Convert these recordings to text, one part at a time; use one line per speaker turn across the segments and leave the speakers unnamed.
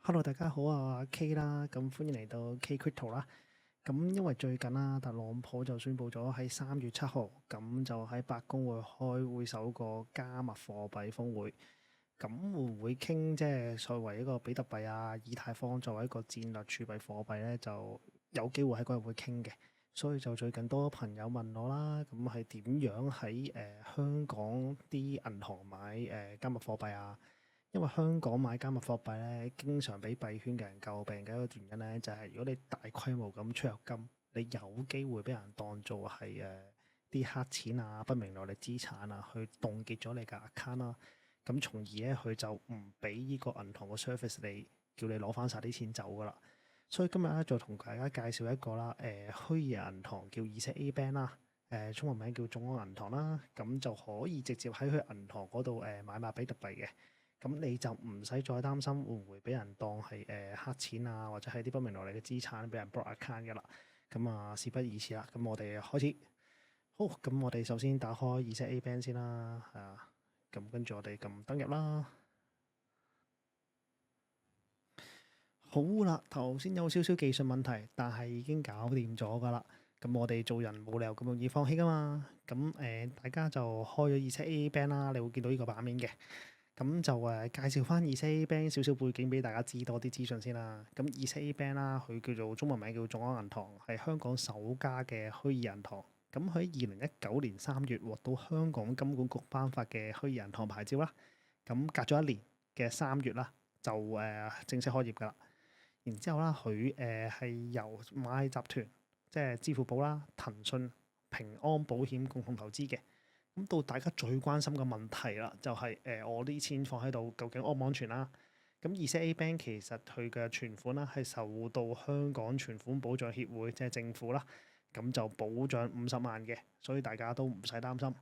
Hello，大家好啊，我阿 K 啦，咁歡迎嚟到 K Crypto 啦。咁因為最近啦，特朗普就宣布咗喺3月7號，咁就喺白宮會開會首個加密貨幣峰會。咁會唔會傾即係作為一個比特幣啊、以太坊作為一個戰略儲備貨幣咧，就有機會喺嗰日會傾嘅。所以就最近多朋友問我啦，咁係點樣喺香港啲銀行買加密貨幣啊？因為香港買加密貨幣咧，經常俾幣圈嘅人詬病嘅一個原因咧，就係如果你大規模咁出入金，你有機會俾人當做係啲黑錢啊、不明來歷資產啊，去凍結咗你嘅 account 啦。咁從而咧，佢就唔俾呢個銀行個 service 你，叫你攞翻晒啲錢走噶啦。所以今日咧就同大家介紹一個啦，虛擬銀行叫ZA Bank 啦，中文名叫眾安銀行啦，咁就可以直接喺佢銀行嗰度買賣比特幣嘅。咁你就唔使再擔心會唔會俾人當係黑錢啊，或者係啲不明來歷嘅資產俾人 block account 嘅啦。咁啊，事不宜遲啦，咁我哋開始。好，咁我哋首先打開ZA Bank 先啦，係啊。咁跟住我哋撳登入啦。好啦，頭先有少少技術問題，但係已經搞掂咗噶啦。咁我哋做人冇理由咁容易放棄噶嘛。咁大家就開咗ZA Bank 啦，你會見到呢個版面嘅。咁就介紹翻ZA Bank 少少背景俾大家知多啲資訊先啦。咁ZA Bank 啦，佢叫做中文名叫眾安銀行，係香港首家嘅虛擬銀行。咁喺2019年3月獲到香港金管局頒發嘅虛擬銀行牌照啦。咁隔咗1年嘅3月啦，就正式開業噶啦。然之後啦，佢係由螞蟻集團，即係支付寶啦、騰訊、平安保險共同投資嘅。咁到大家最關心嘅問題啦，就係我啲錢放喺度究竟安唔安全啦？咁ZA Bank 其實佢嘅存款啦係受到香港存款保障協會，即係政府啦，咁就保障50萬嘅，所以大家都唔使擔心。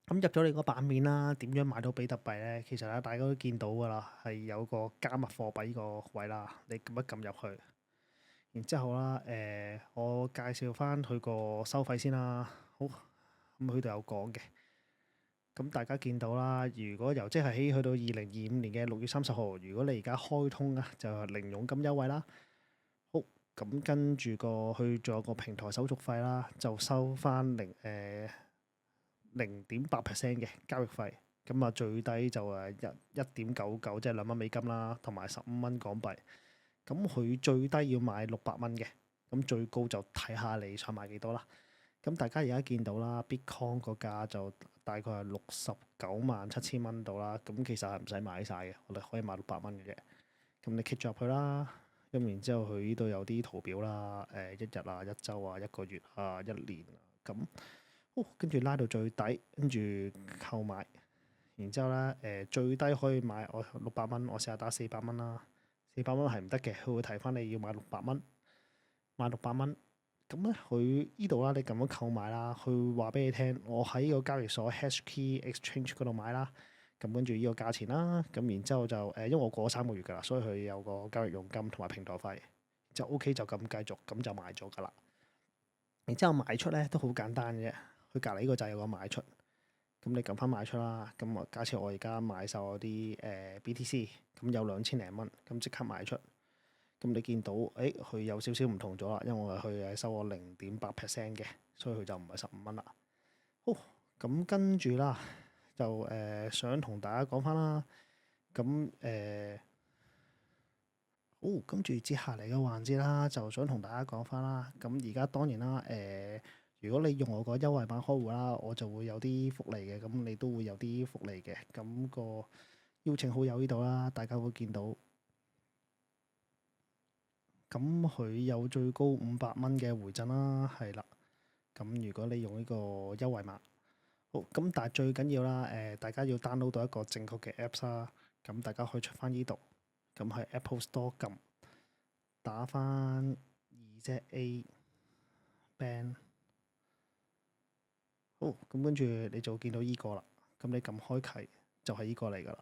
咁入咗你個版面啦，點樣買到比特幣咧？其實咧，大家都見到噶啦，係有個加密貨幣呢個位啦，你撳一撳入去，然之後啦，我介紹翻佢個收費先啦。好，咁佢度有講嘅。咁大家見到啦，如果由即日起去到2025年嘅6月30號，如果你而家開通啊，就係零佣金優惠啦。好，咁跟住去仲有個平台手續費啦，就收翻0.8% 嘅交易費。咁啊，最低就1.99，即係2蚊美金啦，同埋15蚊港幣。咁佢最低要買600蚊嘅，咁最高就睇下你想買幾多啦。咁大家而家見到啦，Bitcoin 個價就大概係697000蚊度啦。咁其實係唔使買晒嘅，我哋可以買600蚊嘅啫。咁你 click 咗入去啦，咁然之後佢呢度有啲圖表啦，1日啊、1週啊、1個月啊、1年啊，咁跟住拉到最底，跟住購買，然之後咧最低可以買我600蚊，我試下打400蚊啦。400蚊係唔得嘅，佢會提翻你要買600蚊，買600蚊。咁咧，佢呢度啦，你咁樣購買啦，佢話俾你聽，我喺呢個交易所 HashKey Exchange 嗰度買啦。咁跟住呢個價錢啦，咁然之後就因為我過咗3個月㗎啦，所以佢有個交易佣金同埋平台費，就 OK 就咁繼續，咁就買咗㗎啦。然之後賣出咧都好簡單嘅啫，佢隔離呢個就係有個賣出，咁你撳翻賣出啦。咁我假設我而家買晒我啲BTC，咁有2000零蚊，咁即刻賣出。咁你見到佢有少少唔同咗啦，因為佢係收我0.8% 嘅，所以佢就唔係15蚊啦。好，咁跟住啦，就想同大家講翻啦。咁好，跟住接下嚟嘅環節啦，就想同大家講翻啦。咁而家當然啦，如果你用我個優惠碼開戶啦，我就會有啲福利嘅，咁你都會有啲福利嘅。咁個邀請好友呢度啦，大家會見到。咁佢有最高500蚊嘅回贈啦，係啦。咁如果你用呢個優惠碼，好，咁但係最緊要啦，大家要 download 到一個正確嘅 Apps 啦。咁大家可以出翻呢度，咁喺 Apple Store 撳，打翻ZA Bank，好，咁跟住你就見到依個啦。咁你撳開啟就係依個嚟噶啦。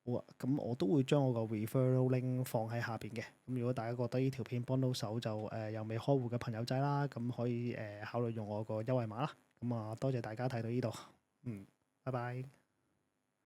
好啊，咁我都會將我個 referral link 放喺下邊嘅。咁如果大家覺得呢條片幫到手，就又未開戶嘅朋友仔啦，咁可以考慮用我個優惠碼啦。咁啊，多謝大家睇到呢度，拜拜。